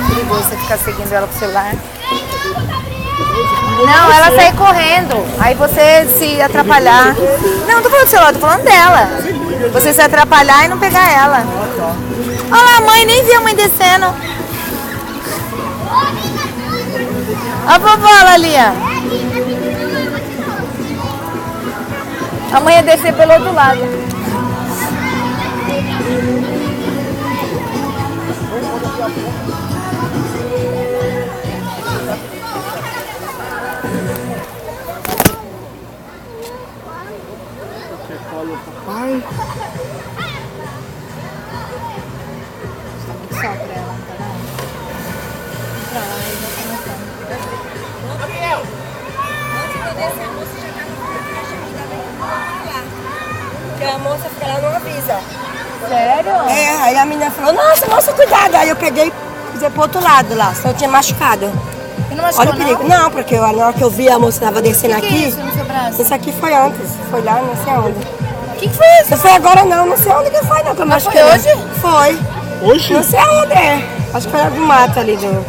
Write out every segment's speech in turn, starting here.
Perigoso você ficar seguindo ela com o celular. Não, ela sair correndo. Aí você se atrapalhar. Não, não tô falando do celular, tô falando dela. Você se atrapalhar e não pegar ela. Olha lá, a mãe, nem viu a mãe descendo. A vovó lá ali, ó. A mãe ia descer pelo outro lado. Papai. Só pra ela, tá vendo? Pra lá e vai começando. Gabriel! Antes de eu descer, a moça já tava lá. Porque a moça fica lá, não avisa. Sério? É, aí a menina falou, nossa, moça, cuidado. Aí eu peguei e fui pro outro lado lá, senão eu tinha machucado. E não machucou, Olha o perigo. Não, porque na hora que eu vi a moça tava descendo que aqui. é isso no seu braço? Isso aqui foi antes, foi lá, não sei onde. O que foi isso? Não foi agora não sei onde que foi não, que eu Mas machuquei. foi hoje? Foi. Hoje? Não sei onde é. Acho que foi do mato ali do...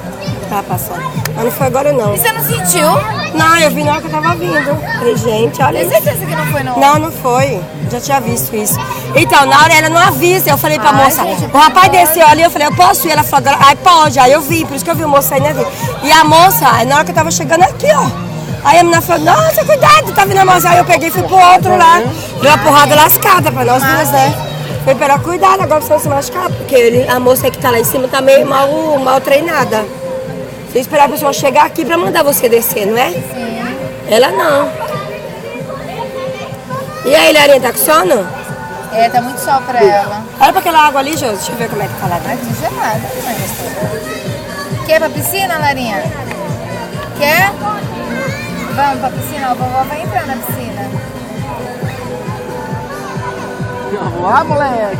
Tava passando. Mas não foi agora não. E você não sentiu? Não, eu vi na hora que eu tava vindo. Falei, gente, olha Tem isso. certeza que não foi não? Não, não foi. Já tinha visto isso. Então, na hora ela não avisa. Eu falei pra moça, gente, o rapaz desceu ali, eu falei, eu posso ir? Ela falou, aí pode. Aí eu vi, por isso que eu vi o moço saindo ali. E a moça, aí na hora que eu tava chegando aqui, ó. Aí a menina falou, nossa, cuidado, tá vindo a moça. Aí eu peguei e fui pro outro lá. Deu uma porrada lascada pra nós duas, né? Foi pra cuidado agora pra você não se machucar, porque a moça que tá lá em cima tá meio mal treinada. Você esperar a pessoa chegar aqui pra mandar você descer, não é? Sim. Ela não. E aí, Larinha, tá com sono? É, tá muito sol pra ela. Olha pra aquela água ali, Josi. Deixa eu ver como é que tá lá Ai, dentro. que gelada, mãe. Quer ir pra piscina, Larinha? Quer? Vamos pra piscina? A vovó vai entrar na piscina. Vamos lá, moleque.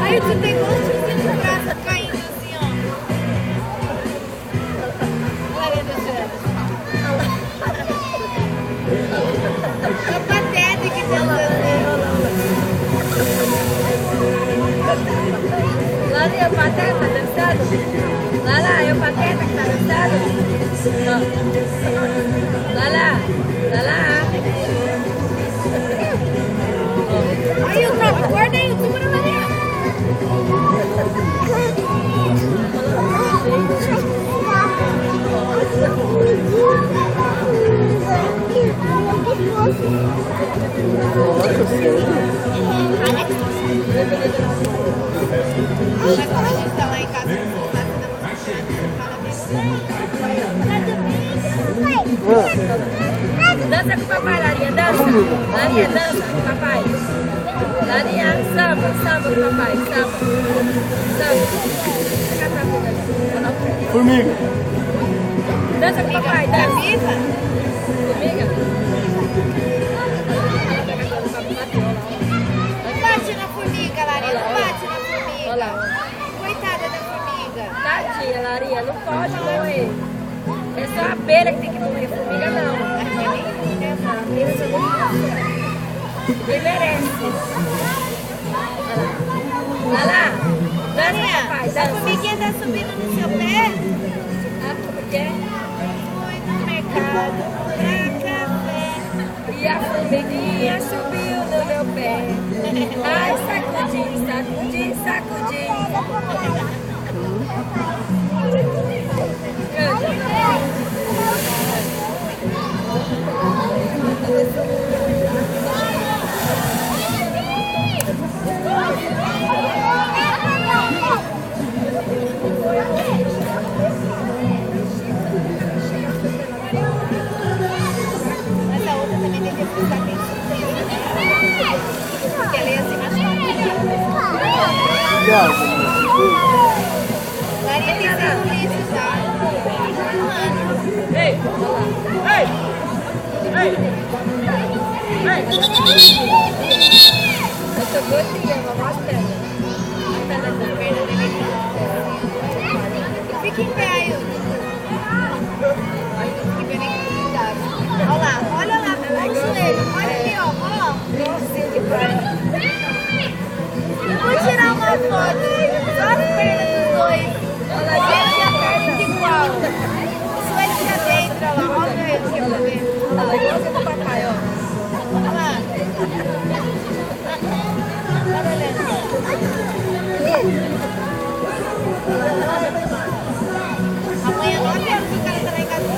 Aí você tem gostinho de graça caindo assim, ó. Olha do céu. É patético que tem lá é o Pateta dançando? Lá é o Pateta que tá dançando? Lá. Aí o Trump, acorda aí, o Trump não vai. Dança com o papai, Larinha, dança. Larinha, dança com o papai. Larinha, samba com o papai, samba. Formiga. Dança com o papai, dança. Formiga? Não bate na formiga, Larinha, não bate na formiga. Coitada da formiga. Tadinha, Larinha, não pode morrer. É só a abelha que tem que morrer, formiga não. Ele merece. Olha lá. Larinha, a formiguinha tá subindo no seu pé? Ah, por quê? Fui no mercado pra café. E a formiguinha subiu no meu pé. Ai, sacudi. Essa outra também tem que ficar bem. Porque ela ia se machucar. Larinha tem isso, tá? Ei! Eu tô gordinha, vamos às pernas. Fica em pé aí. Olha lá, olha lá, olha aqui, ó. Vou tirar uma foto, só as pernas dos dois. Olha lá, gente, a perna igual. Isso vai ficar dentro, olha lá, olha ele que eu tô vendo. Olha lá, igual do papai, ó. Olha lá. Amanhã não quero que o cara tá lá em casa.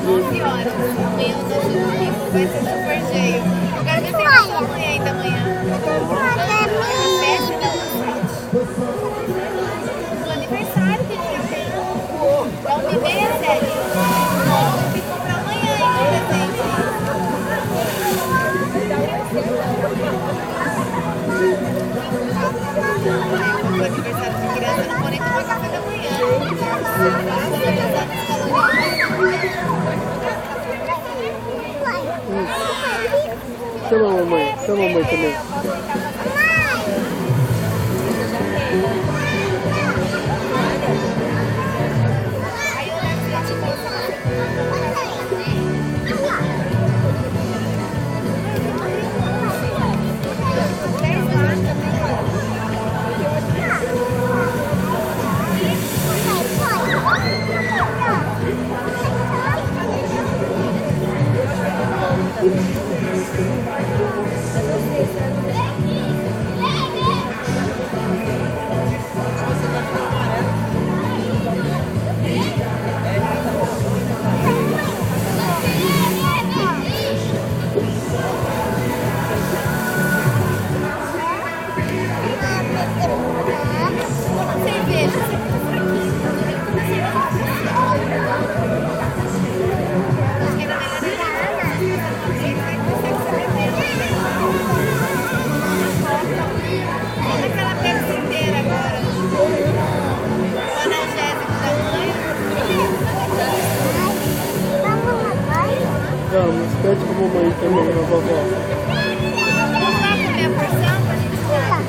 11 horas. Amanhã o nosso domingo vai ser super cheio. Eu quero ver se vai ser amanhã ainda amanhã. Festa da o aniversário que a gente tem. É 1h30, 7. Ficou pra amanhã ainda o presente. O aniversário de criança não pode nem tomar café da manhã. Chama a mamãe também. parte com a mamãe também, a vovó. Vamos lá comer a porção pra gente começar a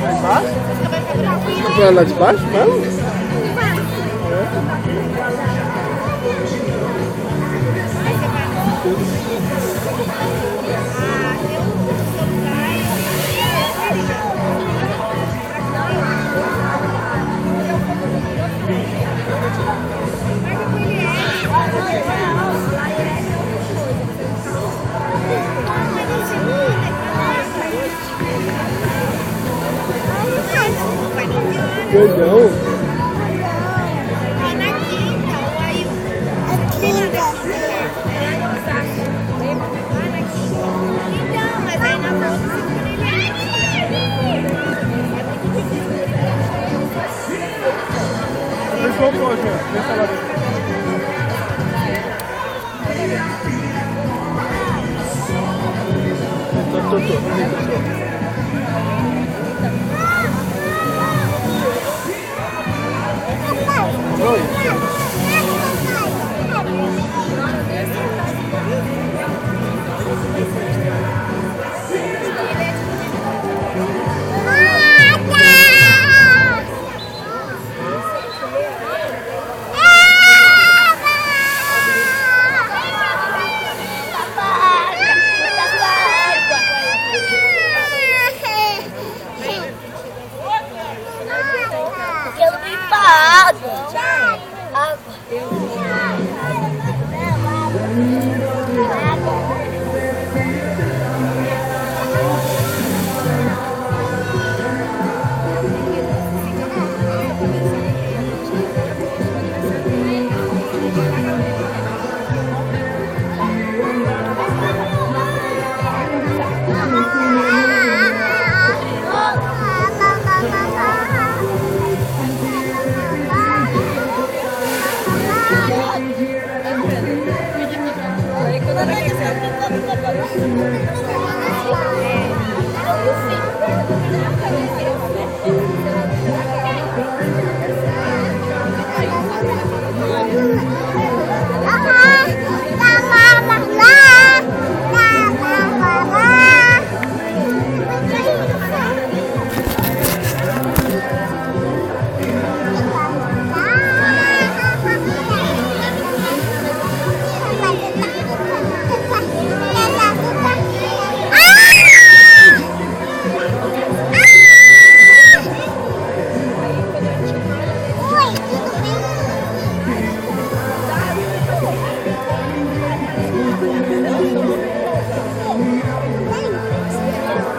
Lá embaixo? Você vai lá de baixo mesmo? Perdão. É na quinta, ou aí tem lá na quinta, lembra? Lá na quinta. Então, mas aí na volta você fica Deixa eu pôr, João. Deixa ela ver. Tô. Oi. Quero ir pra água. Água.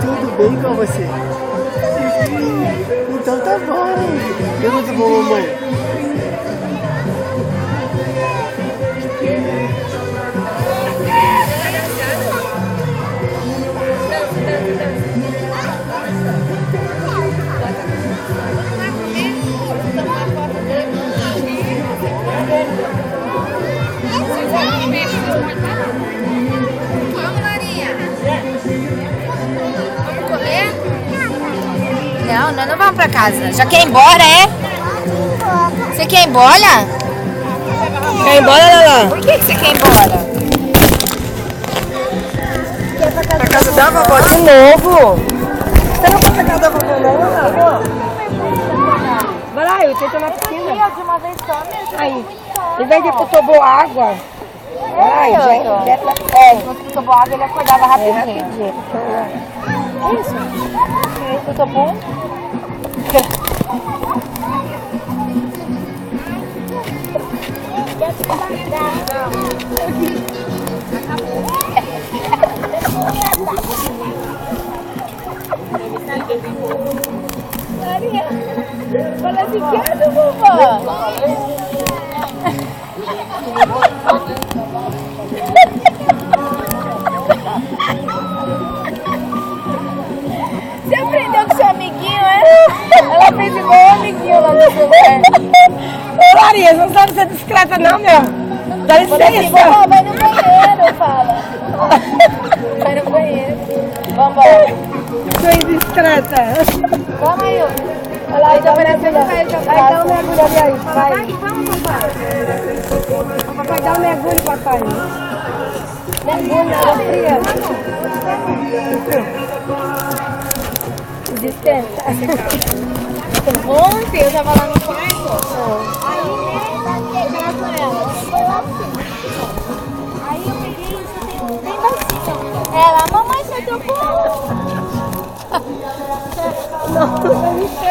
Tudo bem com você? Então tá bom. Tudo bom, mamãe? Vamos, Larinha. Vamos comer? Não, nós não vamos pra casa. Já quer ir embora, é? Você quer ir embora? Quer ir embora, Lala? Por que você quer ir embora? Pra casa da vovó de novo? Você não vai pra casa da vovó não, Lala? Vai lá, eu tô na piscina. De uma vez só mesmo. Aí, em vez de tomar água. Ai, gente, Quando tomou água, ele acordava rapidinho. Isso? Tudo bom? Larinha, fala assim, quero, vovó. Você aprendeu com seu amiguinho, é? Ela fez igual o amiguinho lá no celular. Ô, Larinha, você não sabe ser discreta não, meu. Dá licença. Vovó, vai no banheiro, fala. Vai no banheiro. Vambora. Sou indiscreta. Vamos aí. Olha lá, então mergulha. vai dar um mergulho ali aí. Vai. Vamos, papai. Papai, dá um mergulho, papai. Mergulho na água fria. Dispensa. Ontem eu tava lá no quarto. Aí eu peguei e só tem bem baixinho. Ela, mamãe, você teu pulo.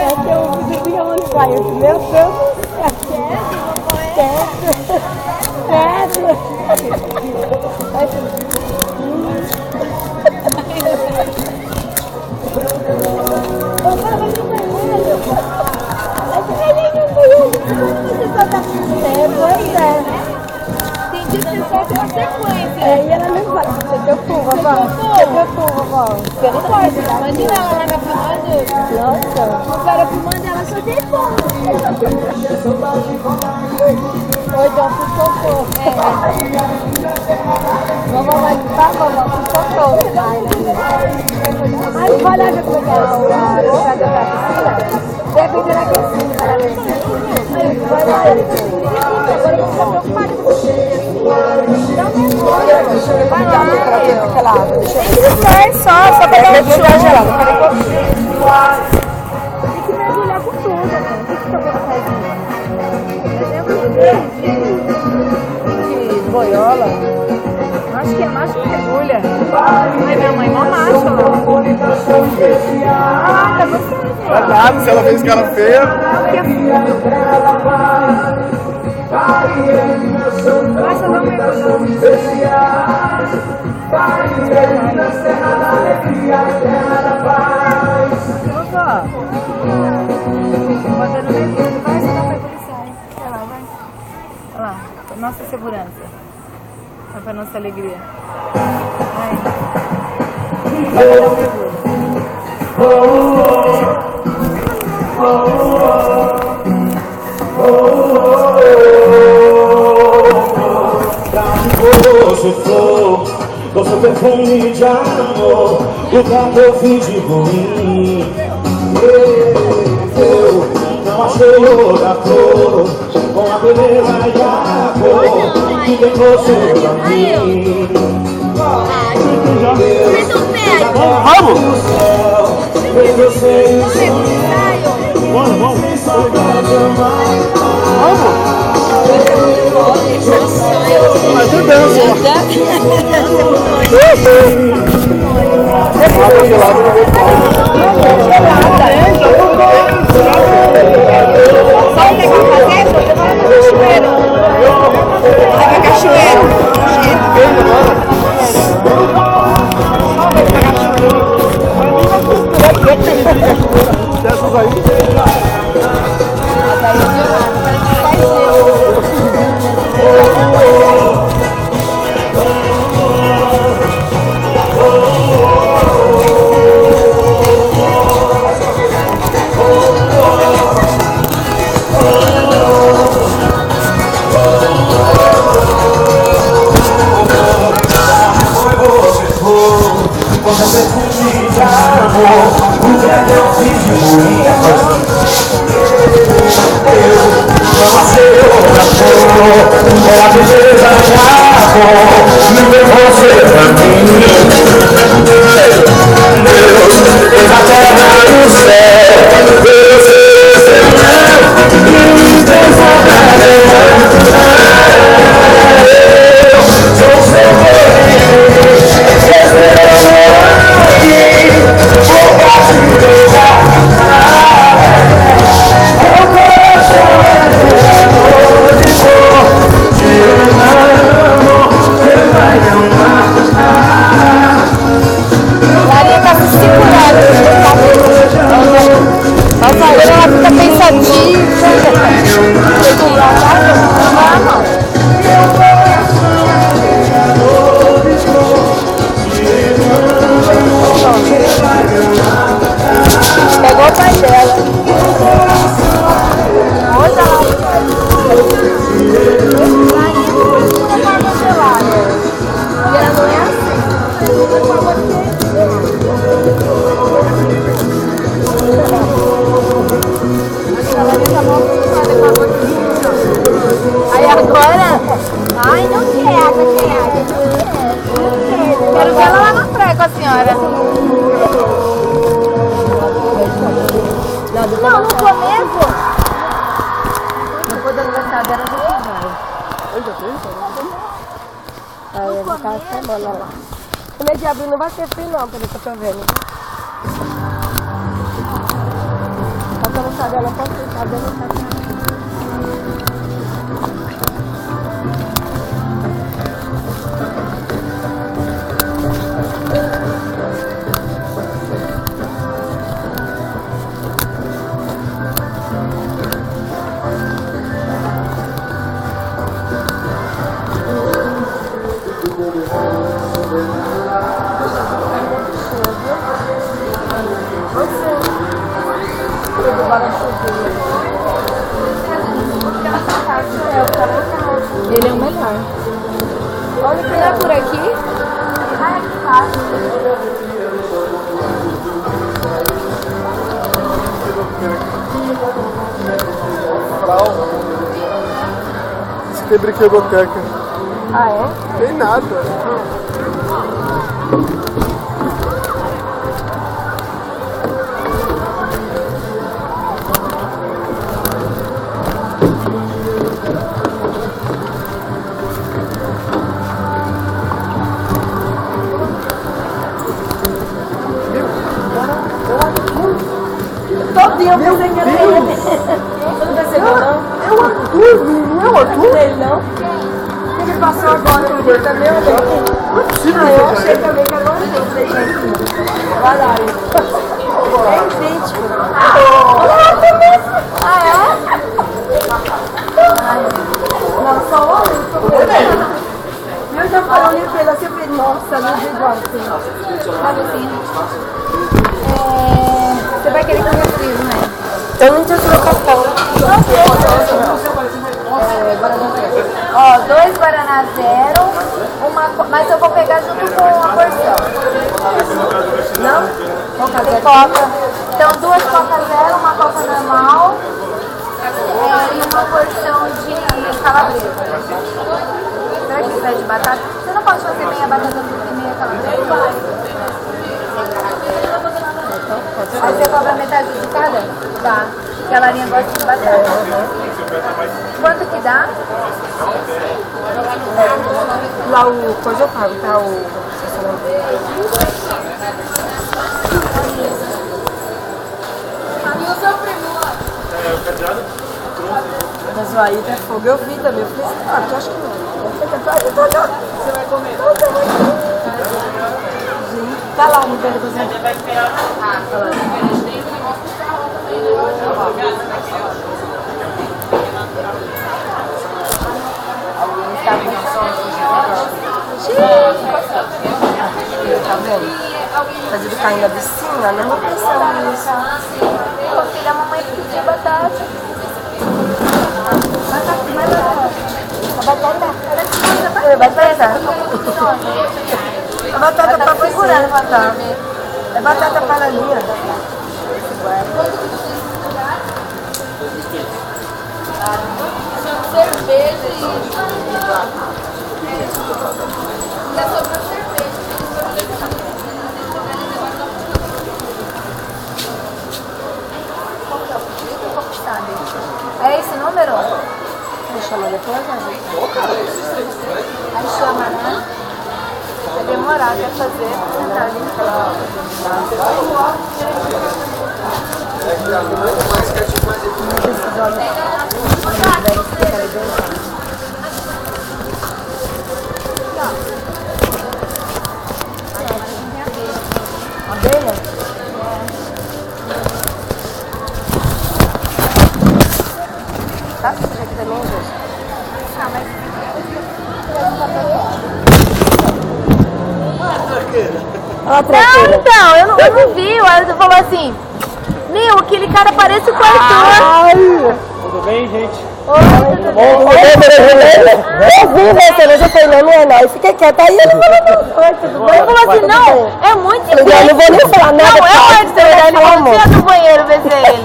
Até o vídeo onde vai. Eu disse, meu Deus do céu. Tem dia que você só tem uma sequência. E ela não vai. Você deu pulo, vovó. Você deu pulo, vovó. Você não pode. Imagina ela lá na filmando. Nossa. O cara filmando ela só tem pulo. Oi, Dom, por socorro. Vovó vai limpar, vovó, por socorro. Aí, vai lá ver como é que é a entrada da piscina. Deve vir aqui assim, para ver. Vai lá. Agora eu vou ficar preocupada com você. Vai lá, aquela água. Vai só pra pegar o show. Tem que mergulhar com tudo, né? O que você vai fazer? De boiola? Acho que é macho que mergulha. Ai, minha mãe, mó macho. Ah, tá gostoso. Vai nada, se ela fez cara feia. Basta dar um mergulho. Botando mergulho, vai, você dá mergulho e sai. Vai lá, vai. Olha lá, nossa segurança. Vai pra nossa alegria. Vai. Vai dar um mergulho. Com seu perfume de amor, o que eu fiz de ruim. Eu não achei outra flor, com a beleza e a cor que tem você pra mim. Vamos! Vem você e o céu. Vamos! Vamos! Mas tu dança. Sabe o que eu vou fazer? Eu vou levar no cachoeiro. Vai pra cachoeiro. Dessas aí. Ela fica pensativa. Aí já tem? Aí eu vou ficar semana lá. No mês de abril não vai ter frio não, pelo que eu tô vendo. Só que eu não sabia, ela pode ficar dentro. Ele é o melhor. Olha que é por aqui. Ai, que fácil. Isso aqui é brinquedoteca. Ah, é? Tem nada. Todinho, eu pensei que era ele. Você não percebeu, não? É o Arthur, menino. É o Arthur? Ele não? Ele passou agora, eu também olhei. Não é possível. Ah, eu achei também que agora eu sei, gente. Vai lá, é idêntico. Ah, é? Não, só olha, eu tô vendo. Eu já falei pra ele assim, eu falei, nossa, não é igual assim. Sabe assim? Você vai querer comer frio, né? Eu não tinha trocação. Ó, 2 Guaraná Zero, mas eu vou pegar junto com a porção. Não? Tem Coca. Então, 2 Coca Zero, uma Coca normal e uma porção de calabresa. Será que pede batata? Você não pode fazer meia batata frita e meia calabresa? Aí você cobra metade de cada? Tá. Porque a Larinha gosta de batata. Quanto que dá? Lá o coisa eu pago, tá? Mas o aí tá fogo, eu vi também. Eu falei, ah, tu acha que não? Você vai comer? Tá lá no pé da cozinha. Você vai esperar. Tá lá. Tá vendo? Mas ele caindo na piscina, não vou pensar nisso. Ô filha, a mamãe pediu batata. Batata? A batata pra procurar, né, batata? É batata paraninha. Cerveja e sobrou cerveja. É esse número? Deixa eu chamar depois, né? Aí chama, né? Vai demorar, quer fazer. Sentar Abelha? Tá suja aqui também, gente? Ah, mas... Não, então, eu não vi. O Arthur falou assim: meu, aquele cara parece com o Arthur. Tudo bem, gente? Oi, tudo bem? Eu vi você, mas eu falei, não é não. E fiquei quieta. Aí ele falou, oi, tudo bem? Ele falou assim: não, é muito Eu não vou nem falar nada. Não, é o Arthur, ele falou: você no banheiro ver ele.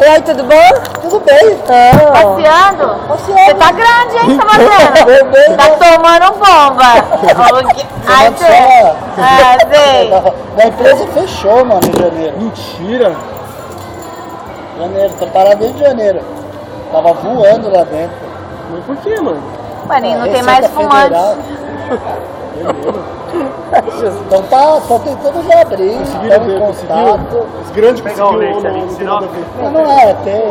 E aí, tudo bom? Tudo bem. Passeando? Você tá grande, hein, tá fazendo? Tá tomando bomba. Arthur. Ah, sei. A empresa fechou, mano, em janeiro. Mentira. Janeiro, tá parado desde janeiro. Tava voando lá dentro. Mas por que, mano? Maninho, não tem mais fumante. Então tá tentando me abrir, tá em contato. Os grandes conseguiram, não tem nada a ver. Mas não é, tem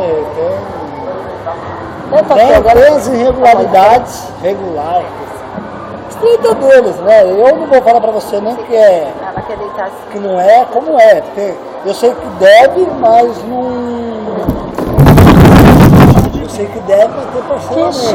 as irregularidades regulares. Os 30 deles, né? Eu não vou falar pra você nem que é, Ela quer deitar assim. que não é como é, porque eu sei que deve, mas não. Eu sei que deve, mas tem parcelamento. Que Mas eu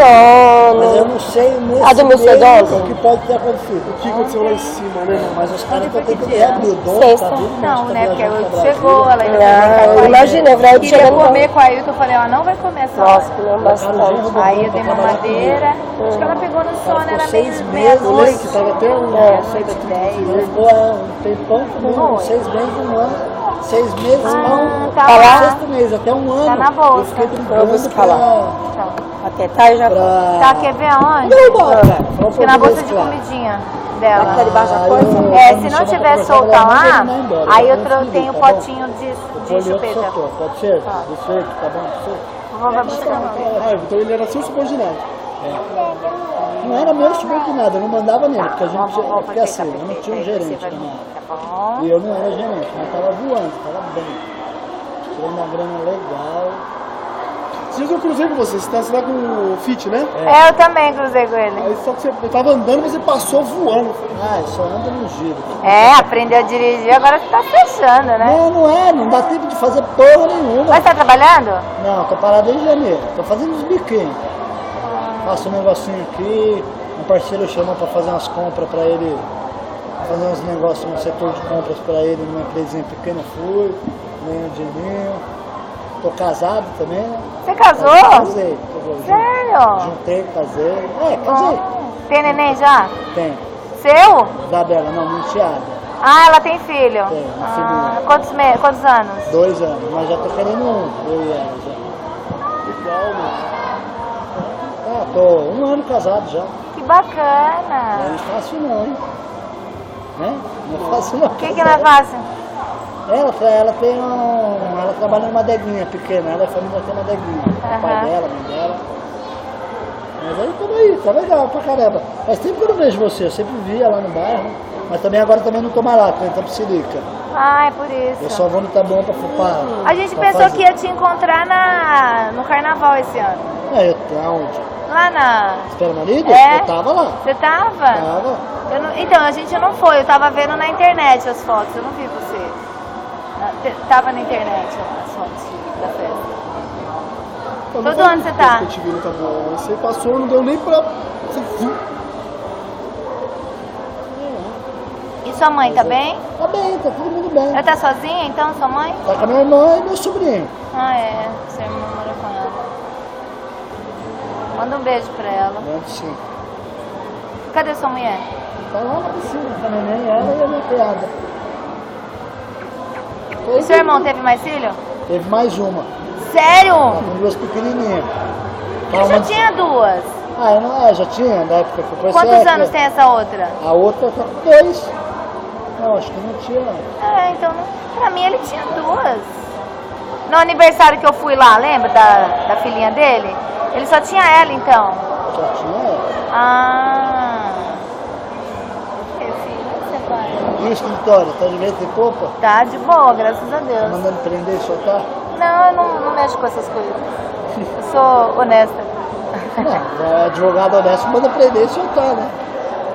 sono. não sei nesse A do meio Mercedes? o que pode ter acontecido. O que aconteceu lá em cima, né, mano? Mas os caras estão tentando reabrir o dono, Sexta. tá vindo? Não, tá né? Porque viajando o pra chegou, Brasília. ela ainda foi Ah, brincar com a imagina, Ailton. vai Queria chegando comer com a Ailton, eu falei, ela não vai comer essa hora. Nossa, comeu bastante. Aí eu dei uma madeira, acho que ela pegou no sono, Ficou era 6 meio meses, Eu lembro que tava até um... Ele ficou um tempão comendo, 6 meses, um ano. 6 meses, não, tá no lá. 6º mês, até um ano. Tá na bolsa. Eu fiquei Vou brincando buscar lá. Tchau. Até tá, já foi. Tá, quer ver aonde? Acho que na bolsa de comidinha dela. Aqui tá debaixo da coisa? Se não tiver solta lá, aí eu tenho potinho de chupeta. Pode ser? Perfeito, tá bom? Perfeito. Vovó vai buscar. Ah, então ele era seu subordinado. Não era meu subordinado, eu não mandava nele, porque a gente, Vovó porque assim, eu não tinha um gerente, Tá né? bom? E eu não era gerente, mas tava voando, tava bem. Tirando uma grana legal. Esses dias eu cruzei com você tá com o Fit, né? Eu também cruzei com ele. Aí só que eu tava andando, você passou voando. Ah, eu só ando no giro. Aprendeu a dirigir, agora você tá fechando, né? Não dá tempo de fazer porra nenhuma. Mas tá trabalhando? Não, tô parado desde janeiro, tô fazendo uns biquinhos. Faço um negocinho aqui, um parceiro chamou pra fazer umas compras pra ele, fazer uns negócios no setor de compras pra ele, numa empresinha pequena, fui, ganhei um dinheirinho. Tô casado também, né? Você casou? Casei. Sério? Juntei, casei. Casei. Tem neném já? Tem. Seu? Isabela, não, minha enteada. Ah, ela tem filho? Tem, uma filhinha. Quantos anos? 2 anos, mas já tô querendo eu e ela já. Legal, mano. Ah, tô 1 ano casado já. Que bacana. Não é fácil não, hein? Né? Não é fácil não. O que não é fácil? Ela tem ela trabalha numa adeguinha pequena, ela é família tem uma adeguinha. O pai dela, a mãe dela. Mas aí tamo aí, tá legal pra caramba. Faz tempo que eu não vejo você, eu sempre via lá no bairro, mas também agora também não tô mais lá, tô em Itapecerica. Ah, é por isso. Eu só vou no Taboão pra fupar. A gente pensou que ia te encontrar no carnaval esse ano. Eu tô aonde? Lá na... Espera marido? É? Eu tava lá. Você tava? Tava. Então, a gente não foi, eu tava vendo na internet as fotos, eu não vi você. Tava na internet as fotos da festa. Então, Todo não foi ano você muito tempo tá? que eu te vi no Taboão. Você passou, não deu nem pra... Você viu? E sua mãe tá bem? Tá bem, tá todo mundo bem. Ela tá sozinha então, sua mãe? Tá com a minha irmã e meu sobrinho. Ah, é. Sua irmã mora com ela. Manda um beijo pra ela. Mando sim. Cadê sua mulher? Tá lá na piscina com a neném, ela e a minha criada. E seu irmão teve mais filho? Teve mais uma. Sério? Tá com 2 pequenininhas. Eu já tinha 2. Ah, eu não, já tinha, na época que foi Quantos certo. anos tem essa outra? A outra tá com 2. Não, acho que não tinha, não. Então, pra mim ele tinha 2. No aniversário que eu fui lá, lembra da filhinha dele? Ele só tinha ela, então. Só tinha ela. Ah. Que filho você faz? E o escritório, tá de vento e popa? Tá de boa, graças a Deus. Mandando prender e soltar? Não, eu não mexo com essas coisas. Eu sou honesta. Não, advogado honesto manda prender e soltar, né?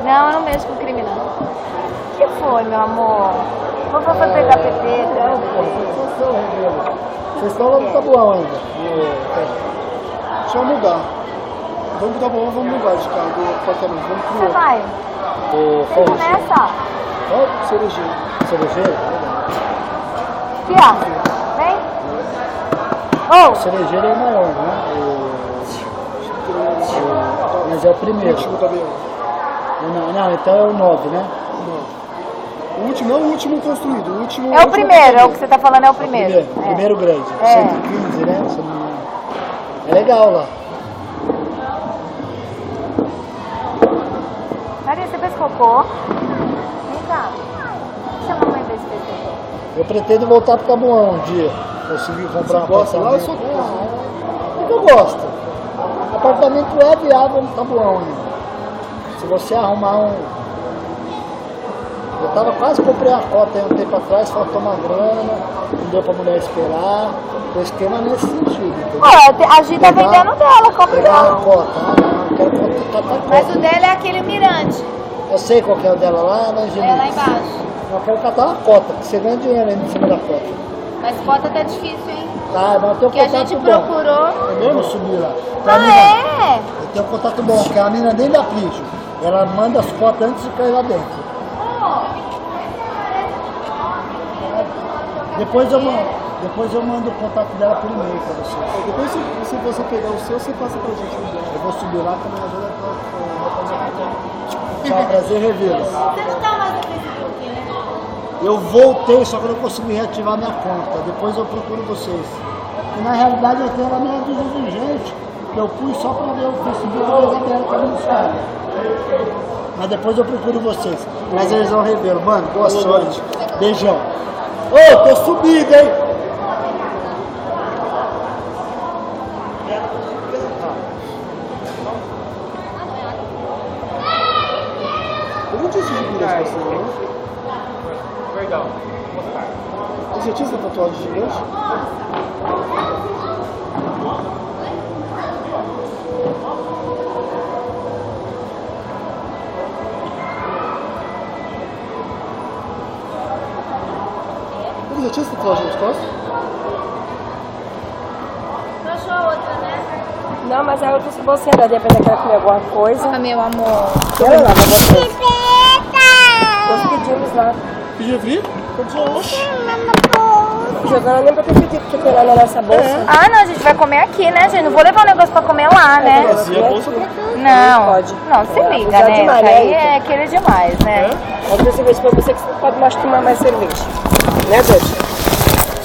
Não, eu não mexo com crime, não. O que foi, meu amor? Vou fazer KPT. Vocês estão lá no Taboão ainda? Deixa eu mudar. Vamos pro Taboão, vamos mudar de carro do apartamento. Vamos pro Você outro. vai? Você começa? Cerejeiro. Cerejeiro? Aqui, ó. Vem. O cerejeiro é o maior, né? Mas é o primeiro. Último também. Não, então é o 9, né? O último, não o último construído, o último... É o primeiro, é o que você tá falando, é o primeiro. Primeiro grande. É. 115, né? Se não me engano. É legal lá. Maria, você fez cocô? Vem cá. Deixa a mamãe ver se fez cocô. Eu pretendo voltar pro Taboão um dia. Conseguir comprar Você gosta lá ou só É que eu gosto. apartamento é viável no Tabuão ainda. Se você arrumar um... Eu tava quase comprei a cota aí um tempo atrás, faltou uma grana, não deu pra mulher esperar. O esquema nesse sentido, entendeu? A Gi tá vendendo dela, compra Pegar a dela. cota, não quero contratar a Mas cota. o dela é aquele mirante. Eu sei qual que é o dela lá, né, Geni? É lá embaixo. Eu quero catar uma cota, que você ganha dinheiro ainda em cima da cota. Mas cota tá difícil, hein? Tá, mas eu tenho um Porque a contato gente bom. procurou. Eu mesmo subi lá. Tem uma Ah, mina- é? Eu tenho um contato bom, que é a mina dentro da Plígio. Ela manda as cotas antes de cair lá dentro. Depois eu mando o contato dela por e-mail pra você. Depois, se você pegar o seu, você passa pra gente. Eu vou subir lá com a minha ajuda pra tchau, prazer revê-los. Você não tá mais no Facebook, né? Eu voltei, só que eu não consegui reativar minha conta. Depois eu procuro vocês. E na realidade eu tenho uma minha de gente que eu pus só pra ver o Facebook da Isabela que é anunciada. Mas depois eu procuro vocês. Prazerzão revê-lo. Mano, boa sorte. Beijão. Ô, tô subido, hein? Eu não tinha esse gigante assim, não. Legal. Você já tinha essa tatuagem gigante? Você já tinha essa tatuagem nas costas? Não achou outra, né? Não, mas aí eu disse você, né? De repente ela comer alguma coisa. Ah, meu amor. Ela lá pra vocês. Nós pedimos lá. Pediu frio? Pedimos. Jogando nem pra ter pedido, porque tem lá na nossa bolsa. Ah, não, a gente vai comer aqui, né, gente? Não vou levar um negócio pra comer lá, né? Fazia a bolsa pra cá. Não, pode. não, se liga, usar né? demais, Isso aí né, é querer demais, né? Aí eu cerveja pra você que você não pode mais tomar mais cerveja. Né, Doce?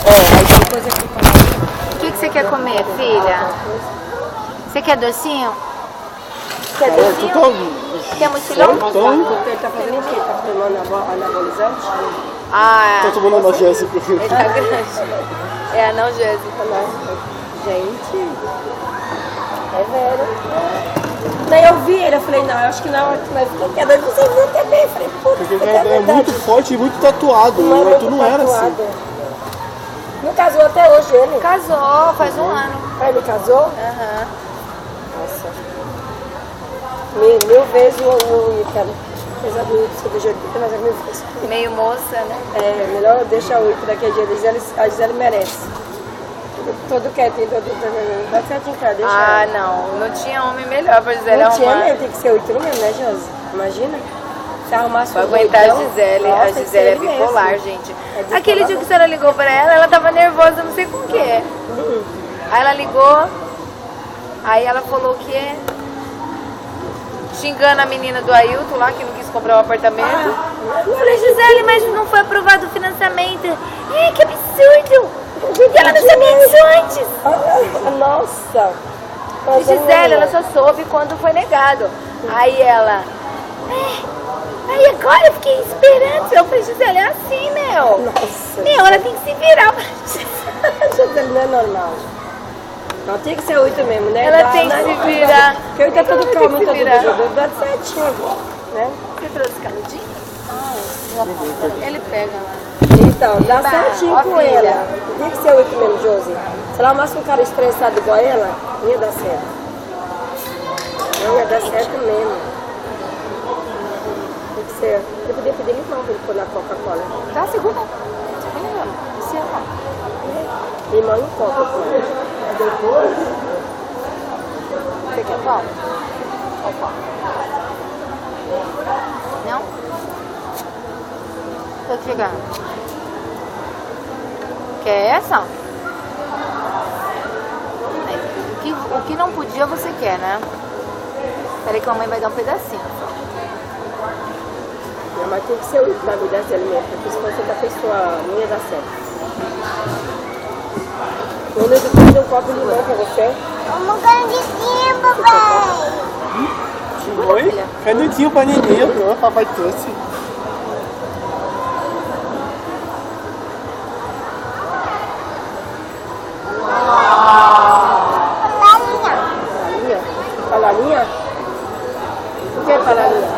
Aí tem coisa aqui pra O que você quer comer, filha? Você quer docinho? Quer Tu docinho? tá... Quer mochilão? Então, Porque ele tá fazendo o quê? Tá tomando anabolizante? Ah, tá tomando analgésico. ele tá grande. É analgésico. Gente, é velho. Daí eu vi ele, eu falei, não, eu acho que não, mas quer dois você viu também. Eu falei, pô, Porque é muito forte e muito tatuado. Não é Mas tu muito não era assim. tatuado. Não casou até hoje ele? Casou, faz um ano. Ah, ele casou? Aham. Nossa. Mil vezes o Ícaro. Apesar do Ícaro ser do jeito que mas é mil vezes. Meio moça, né? É, melhor deixar o Ícaro daqui a dia. A Gisele merece. Todo quietinho, todo dá certinho, cara, deixa Ah, ela. não tinha homem melhor pra Gisele Não tinha arrumar. mesmo, tem que ser o Ícaro mesmo, né, Josi? Imagina. Se arrumasse Pra um aguentar doidão, a Gisele. nossa, A tem que Gisele ser é ele mesmo. bipolar, gente. É bipolar Aquele dia que a mesmo. senhora ligou pra ela tava nervosa, não sei com o quê. Aí ela ligou, aí ela falou que xingando a menina do Ailton lá, que não quis comprar o apartamento. Eu falei, Gisele, mas não foi aprovado o financiamento. Que absurdo! E ela não sabia disso antes. Ah, nossa. E Gisele, ela só soube quando foi negado. Aí ela... Aí agora eu fiquei esperando. Eu falei, Gisele, é assim, meu. Nossa. Meu, ela tem que se virar. Gisele não é normal. Não, tem que ser oito mesmo, né? Ela tem que se virar. Porque ele tá todo Ela tem calmo, que tá se tudo virar. jogando, dá certinho, né? Você trouxe canudinho? Ele pega lá. Então, dá Bah, certinho ó, com filha. ela. Tem que ser oito mesmo, Josi. Se ela arrumasse um cara estressado igual ela, não ia dar certo. Não ia dar certo mesmo. Tem que ser. Eu podia pedir limão pra ele pôr na Coca-Cola. Tá, segura. Segura mesmo. Você ó. Limão e Coca-Cola. Você quer pão? Opa. Não? Tô chegando. Quer essa? O que não podia você quer, né? Peraí que a mamãe vai dar um pedacinho. Não, mas tem que ser oito na vida dele mesmo, porque se fosse outra pessoa, não ia dar certo. Quando eu pedi um copo de limão pra você, Oi? Canutinho pra neném, ó, papai trouxe. ali, ó. Bananinha? O que é bananinha?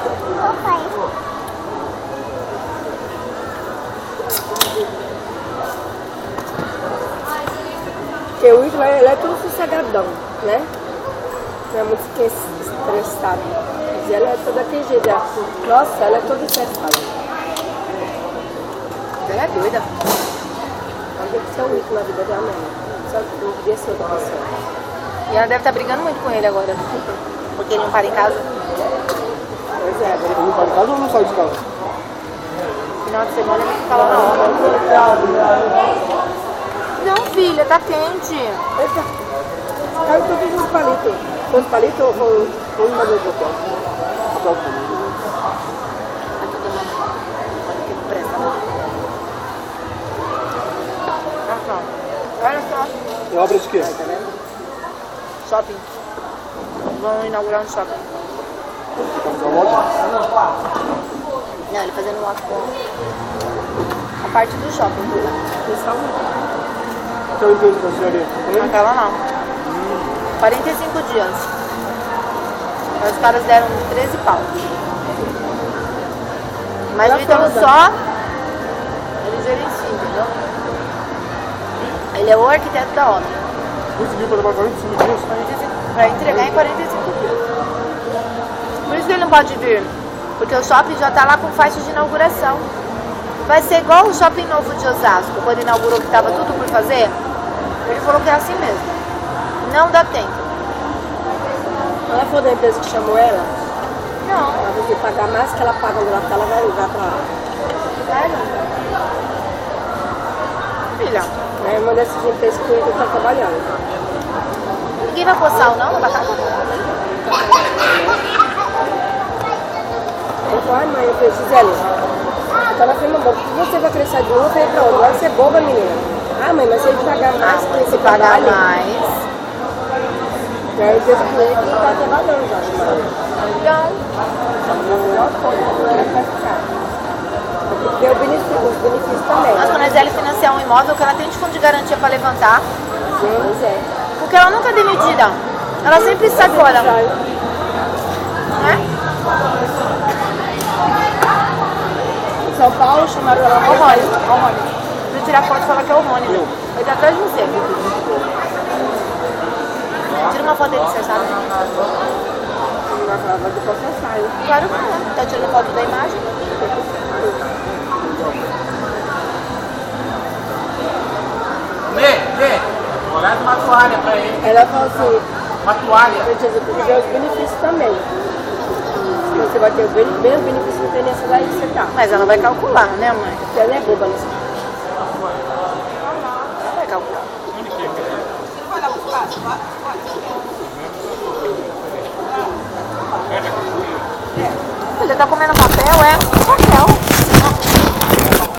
Porque o Isla, ele é todo sossegadão, né? Não é muito estressado. Mas ela é toda atingida. Nossa, ela é toda estressada. Ela é doida. Ela deve ser o Isla na vida dela mesmo. Só que não podia ser outra pessoa. E ela deve estar brigando muito com ele agora. Porque ele não para em casa. Pois é, Ele não vai de casa ou não sai de casa? Final de semana ele fica lá na hora. Não, filha, tá quente. eita. Caiu todos os palitos. Foi os palitos ou foi uma vez do pé? Olha só. E obra de quê? Shopping. Vão inaugurar um shopping. Uma loja? Não, ele fazendo uma a parte do shopping. Que é o empresa da senhora? Aquela não. 45 dias. Aí os caras deram 13 pau. Mas o Ítalo só ele gerencia, entendeu? Ele é o arquiteto da obra. Conseguiu fazer para 45 dias? Pra entregar em 45 dias. Por isso que ele não pode vir. Porque o shopping já tá lá com faixa de inauguração. Vai ser igual o shopping novo de Osasco, quando inaugurou que tava tudo por fazer. Ele falou que é assim mesmo. Não dá tempo. Ela foi da empresa que chamou ela? Não. Ela vai ter que pagar mais que ela paga no Natal, ela vai ligar pra lá. Sério? Filha, É uma dessas empresas que eu tô trabalhando. ninguém vai pôr sal não na batata? Eu falei, ai mãe, eu falei, Gisele, ela falou, mamãe, por que você vai crescer de novo? Eu falei, pra onde? Vai ser boba, menina. Ah mãe, mas se ele pagar mais com esse Pagar trabalho, mais. já é a empresa que ele tá trabalhando já. Então, Porque os benefícios também. mas quando a Zélia financiar um imóvel, que ela tem de fundo de garantia pra levantar. Pois é. Porque ela nunca é demitida. Ela sempre sai fora. Né? Em São Paulo chamaram ela Ô Rony, ô Rony. Vou tirar foto e falar que é o Rony. Ele tá atrás de você. Tira uma foto dele, você sabe? Vai depois eu saio. Claro que não. Tá tirando foto da imagem? Olha uma toalha pra ele. Ela falou assim, Uma toalha. eu tinha que os benefícios também. Você vai ter o mesmo benefício que tem nessa daí que você tá. Mas ela vai calcular, né, mãe? Porque ela é boba nessa. Ela vai calcular. Você tá comendo papel, é?